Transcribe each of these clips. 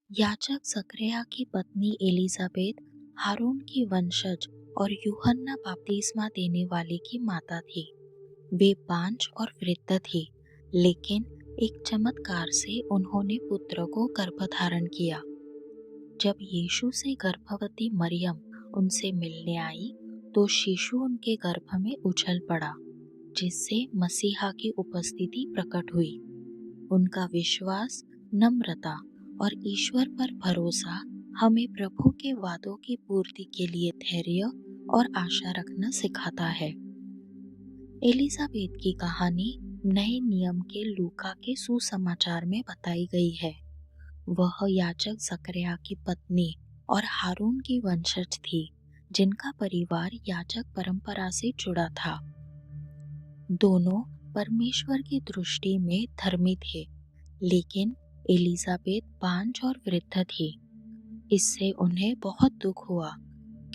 याजक जकरिया की पत्नी एलिजाबेथ हारून की वंशज और यूहन्ना बपतिस्मा देने वाले की माता थी। वे बांझ और वृद्ध थी, लेकिन एक चमत्कार से उन्होंने पुत्र को गर्भधारण किया। जब यीशु से गर्भवती मरियम उनसे मिलने आई, तो शिशु उनके गर्भ में उछल पड़ा, जिससे मसीहा की उपस्थिति प्रकट हुई। उनका विश्वास, नम्रता और ईश्वर पर भरोसा हमें प्रभु के वादों की पूर्ति के लिए धैर्य और आशा रखना सिखाता है। एलिजाबेथ की कहानी नए नियम के लूका के सुसमाचार में बताई गई है। वह याजक जकरिया की पत्नी और हारून की वंशज थी, जिनका परिवार याजक परंपरा से जुड़ा था। दोनों परमेश्वर की दृष्टि में धर्मी थे, लेकिन एलिजाबेथ बांझ और वृद्ध थी। इससे उन्हें बहुत दुख हुआ,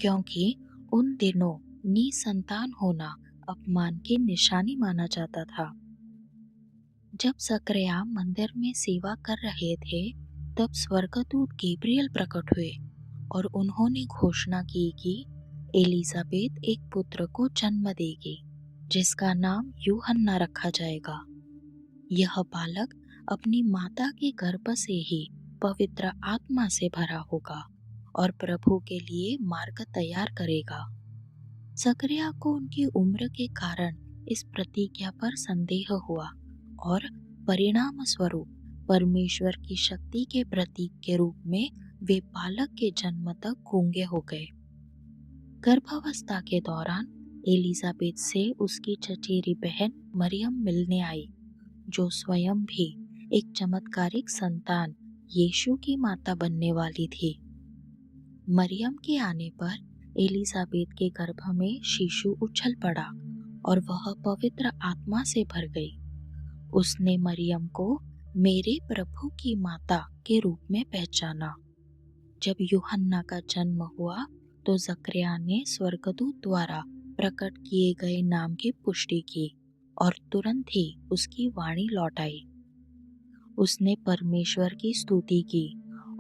क्योंकि उन दिनों निसंतान होना अपमान की निशानी माना जाता था। जब जकरिया मंदिर में सेवा कर रहे थे, तब स्वर्गदूत गैब्रियल प्रकट हुए और उन्होंने घोषणा की कि एलिजाबेथ एक पुत्र को जन्म देगी, जिसका नाम यूहन्ना रखा जाएगा। यह बालक अपनी माता के गर्भ से ही पवित्र आत्मा से भरा होगा और प्रभु के लिए मार्ग तैयार करेगा। जकरिया को उनकी उम्र के कारण इस प्रतिज्ञा पर संदेह हुआ और परिणाम स्वरूप परमेश्वर की शक्ति के प्रतीक के रूप में वे बालक के जन्म तक गूंगे हो गए। गर्भावस्था के दौरान एलिजाबेथ से उसकी चचेरी बहन मरियम मिलने आई, जो स्वयं भी एक चमत्कारिक संतान यीशु की माता बनने वाली थी। मरियम के आने पर एलिजाबेथ के गर्भ में शिशु उछल पड़ा और वह पवित्र आत्मा से भर गई। उसने मरियम को मेरे प्रभु की माता के रूप में पहचाना। जब यूहन्ना का जन्म हुआ, तो जकरिया ने स्वर्गदूत द्वारा प्रकट किए गए नाम की पुष्टि की और तुरंत ही उसकी वाणी लौट आई। उसने परमेश्वर की स्तुति की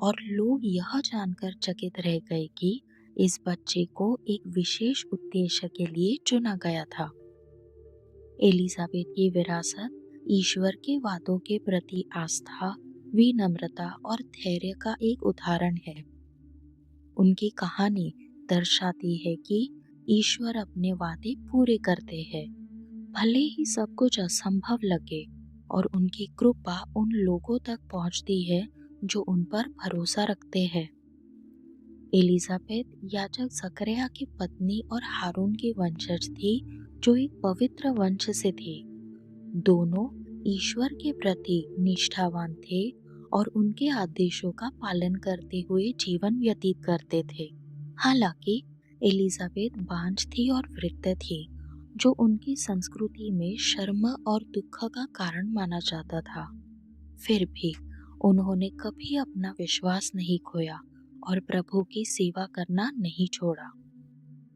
और लोग यह जानकर चकित रह गए कि इस बच्चे को एक विशेष उद्देश्य के लिए चुना गया था। एलिजाबेथ की विरासत ईश्वर के वादों के प्रति आस्था, विनम्रता और धैर्य का एक उदाहरण है। उनकी कहानी दर्शाती है कि ईश्वर अपने वादे पूरे करते हैं, भले ही सब कुछ असंभव लगे, और उनकी कृपा उन लोगों तक पहुंचती है जो उन पर भरोसा रखते हैं। एलिजाबेथ याजक जकरिया की पत्नी और हारून की वंशज थी, जो एक पवित्र वंश से थी। दोनों ईश्वर के प्रति निष्ठावान थे और उनके आदेशों का पालन करते हुए जीवन व्यतीत करते थे। हालांकि एलिजाबेथ बांझ थी और वृद्ध थी, जो उनकी संस्कृति में शर्म और दुख का कारण माना जाता था। फिर भी उन्होंने कभी अपना विश्वास नहीं खोया और प्रभु की सेवा करना नहीं छोड़ा।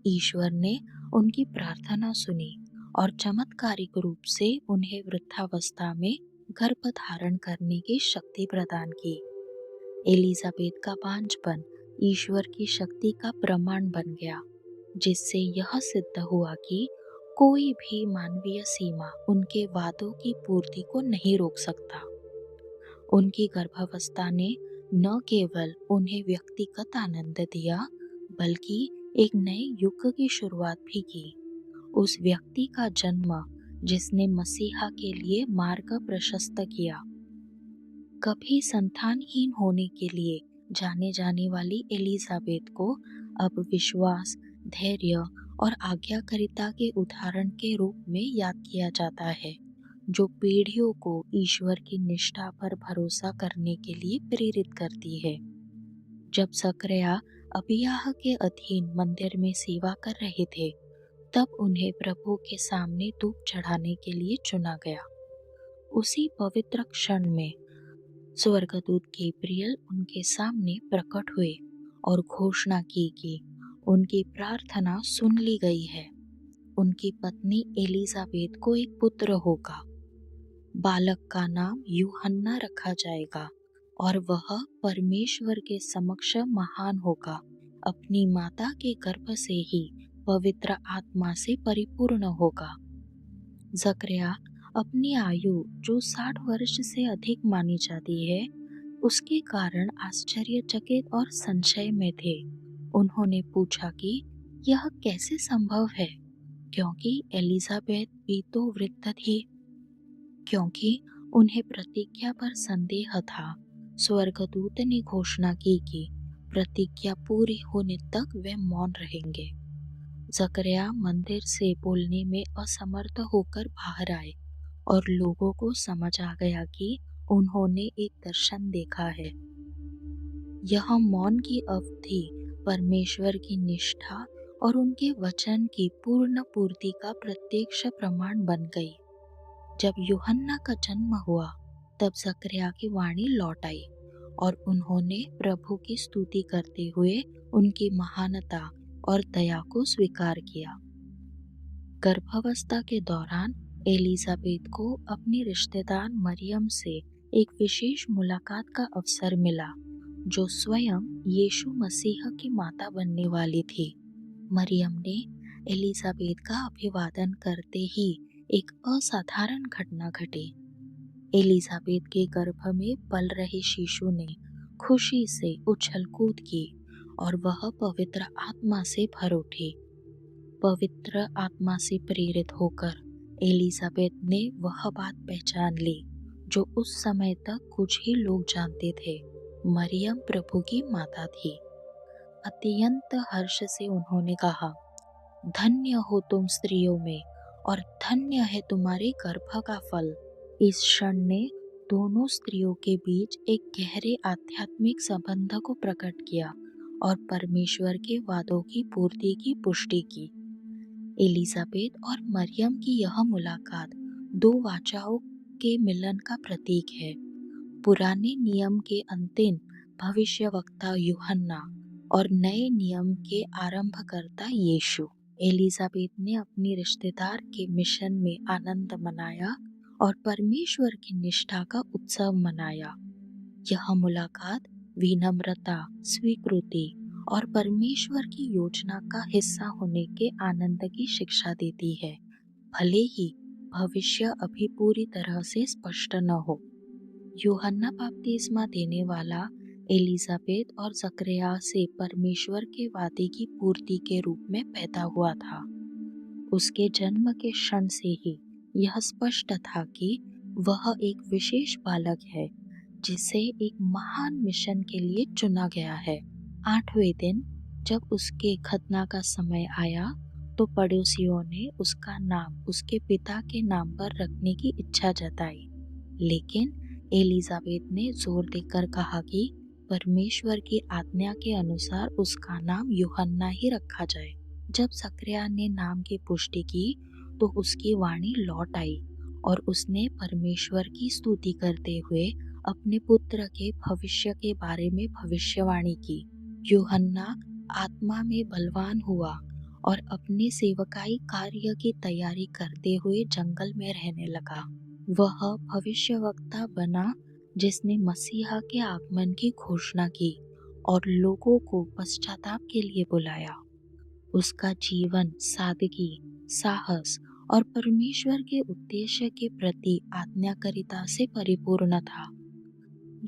ईश्वर ने उनकी प्रार्थना सुनी और चमत्कारिक रूप से उन्हें वृद्धावस्था में गर्भ धारण करने की शक्ति प्रदान की। एलिजाबेथ का बांझपन ईश्वर की शक्ति का प्रमाण बन गया, जिससे यह सिद्ध हुआ कि कोई भी मानवीय सीमा उनके वादों की पूर्ति को नहीं रोक सकता। उनकी गर्भावस्था ने न केवल उन्हें व्यक्तिगत आनंद दिया, बल्कि एक नए युग की शुरुआत भी की। उस व्यक्ति का जन्म जिसने मसीहा के लिए मार्ग प्रशस्त किया। कभी संतानहीन होने के लिए जाने जाने वाली एलिजाबेथ को अब विश्वास, धैर्य और आज्ञाकारिता के उदाहरण के रूप में याद किया जाता है, जो पीढ़ियों को ईश्वर की निष्ठा पर भरोसा करने के लिए प्रेरित करती है। जब जकरिया अबिय्याह के अधीन मंदिर में सेवा कर रहे थे, तब उन्हें प्रभु के सामने धूप चढ़ाने के लिए चुना गया। उसी पवित्र क्षण में स्वर्गदूत गैब्रियल उनके सामने प्रकट हुए और घोषणा की कि उनकी प्रार्थना सुन ली गई है। उनकी पत्नी एलिजाबेथ को एक पुत्र होगा। बालक का नाम यूहन्ना रखा जाएगा और वह परमेश्वर के समक्ष महान होगा। अपनी माता के गर्भ से ही पवित्र आत्मा से परिपूर्ण होगा। जकरिया अपनी आयु जो 60 वर्ष से अधिक मानी जाती है, उसके कारण आश्चर्यचकित और संशय में थे। उन्होंने पूछा कि यह कैसे संभव है, क्योंकि एलिजाबेथ भी तो वृद्ध थी। क्योंकि उन्हें प्रतिज्ञा पर संदेह था, स्वर्गदूत ने घोषणा की कि प्रतिज्ञा पूरी होने तक वे मौन रहेंगे। जकरिया मंदिर से बोलने में असमर्थ होकर बाहर आए और लोगों को समझ आ गया कि उन्होंने एक दर्शन देखा है। यह मौन की अवधि परमेश्वर की निष्ठा और उनके वचन की पूर्ण पूर्ति का प्रत्यक्ष प्रमाण बन गई। जब यूहन्ना का जन्म हुआ, तब जकरिया की वाणी लौट आई और उन्होंने प्रभु की स्तुति करते हुए उनकी महानता और दया को स्वीकार किया। गर्भावस्था के दौरान एलिजाबेथ को अपनी रिश्तेदार मरियम से एक विशेष मुलाकात का अवसर मिला, जो स्वयं यीशु मसीह की माता बनने वाली थी। मरियम ने एलिजाबेथ का अभिवादन करते ही एक असाधारण घटना घटी। एलिजाबेथ के गर्भ में पल रहे शिशु ने खुशी से उछल कूद की और वह पवित्र आत्मा से भर उठी। पवित्र आत्मा से प्रेरित होकर एलिजाबेथ ने वह बात पहचान ली जो उस समय तक कुछ ही लोग जानते थे, मरियम प्रभु की माता थी। अत्यंत हर्ष से उन्होंने कहा, धन्य हो तुम स्त्रियों में और धन्य है तुम्हारे गर्भ का फल। इस क्षण ने दोनों स्त्रियों के बीच एक गहरे आध्यात्मिक संबंध को प्रकट किया और परमेश्वर के वादों की पूर्ति की पुष्टि की। एलिजाबेथ और मरियम की यह मुलाकात दो वाचाओं के मिलन का प्रतीक है, पुराने नियम के अंतिम भविष्यवक्ता यूहन्ना और नए नियम के आरंभकर्ता यीशु। एलिजाबेथ ने अपनी रिश्तेदार के मिशन में आनंद मनाया और परमेश्वर की निष्ठा का उत्सव मनाया। यह मुलाकात विनम्रता, स्वीकृति और परमेश्वर की योजना का हिस्सा होने के आनंद की शिक्षा देती है, भले ही भविष्य अभी पूरी तरह से स्पष्ट न हो। यूहन्ना बपतिस्मा देने वाला एलिजाबेथ और जकरिया से परमेश्वर के वादे की पूर्ति के रूप में पैदा हुआ था। उसके जन्म के क्षण से ही यह स्पष्ट था कि वह एक विशेष बालक है जिसे एक महान मिशन के लिए चुना गया है। 8वें दिन जब उसके खतना का समय आया, तो पड़ोसियों ने उसका नाम उसके पिता के नाम पर रखने की इच्छा जताई, लेकिन एलिजाबेथ ने जोर देकर कहा कि परमेश्वर की आज्ञा के अनुसार उसका नाम यूहन्ना ही रखा जाए। जब जकरिया ने नाम की पुष्टि की, तो उसकी वाणी लौट आई और उसने परमेश्वर की स्तुति करते हुए अपने पुत्र के भविष्य के बारे में भविष्यवाणी की। यूहन्ना आत्मा में बलवान हुआ और अपने सेवकाई कार्य की तैयारी करते हुए जंगल में रहने लगा। वह भविष्यवक्ता बना जिसने मसीहा के आगमन की घोषणा की और लोगों को पश्चाताप के लिए बुलाया। उसका जीवन सादगी, साहस और परमेश्वर के उद्देश्य के प्रति आज्ञाकारिता से परिपूर्ण था।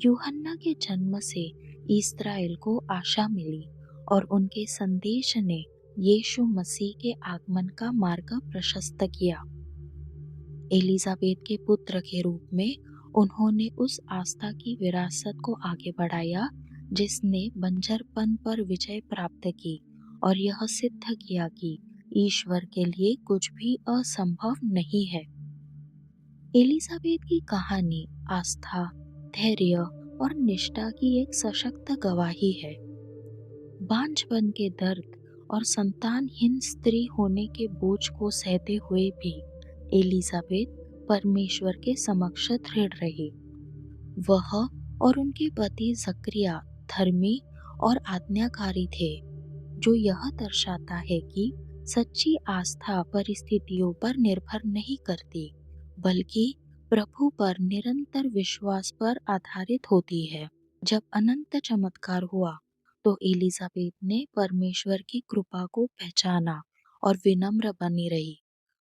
यूहन्ना के जन्म से इस्राएल को आशा मिली और उनके संदेश ने यीशु मसीह के आगमन का मार्ग प्रशस्त किया। एलिजाबेथ के पुत्र के रूप में उन्होंने उस आस्था की विरासत को आगे बढ़ाया जिसने बंजरपन पर विजय प्राप्त की और यह सिद्ध किया कि ईश्वर के लिए कुछ भी असंभव नहीं है। एलिजाबेथ की कहानी आस्था, धैर्य और निष्ठा की एक सशक्त गवाही है। बांझपन के दर्द और संतानहीन स्त्री होने के बोझ को सहते हुए भी एलिजाबेथ परमेश्वर के समक्ष दृढ़ रही। वह और उनके पति जकरिया धर्मी और आज्ञाकारी थे, जो यह दर्शाता है कि सच्ची आस्था परिस्थितियों पर निर्भर नहीं करती, बल्कि प्रभु पर निरंतर विश्वास पर आधारित होती है। जब अनंत चमत्कार हुआ तो एलिजाबेथ ने परमेश्वर की कृपा को पहचाना और विनम्र बनी रही।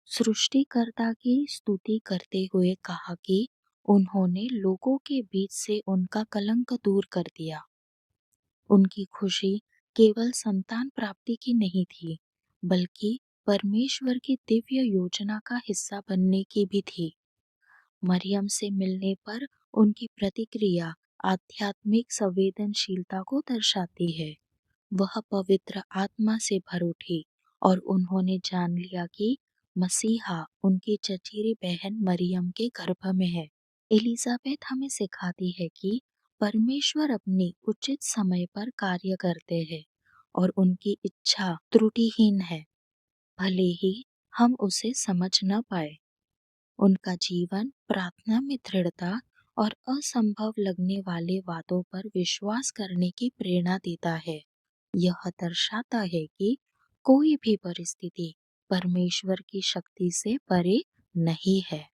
सृष्टिकर्ता की स्तुति करते हुए कहा कि उन्होंने लोगों के बीच से उनका कलंक दूर कर दिया। उनकी खुशी केवल संतान प्राप्ति की नहीं थी, बल्कि परमेश्वर की दिव्य योजना का हिस्सा बनने की भी थी। मरियम से मिलने पर उनकी प्रतिक्रिया आध्यात्मिक संवेदनशीलता को दर्शाती है। वह पवित्र आत्मा से भर उठी और उन्होंने जान लिया कि मसीहा उनकी चचेरी बहन मरियम के गर्भ में है। एलिजाबेथ हमें सिखाती है कि परमेश्वर अपनी उचित समय पर कार्य करते हैं और उनकी इच्छा त्रुटिहीन है, भले ही हम उसे समझ न पाए। उनका जीवन प्रार्थना में दृढ़ता और असंभव लगने वाले वादों पर विश्वास करने की प्रेरणा देता है। यह दर्शाता है कि कोई भी परिस्थिति परमेश्वर की शक्ति से परे नहीं है।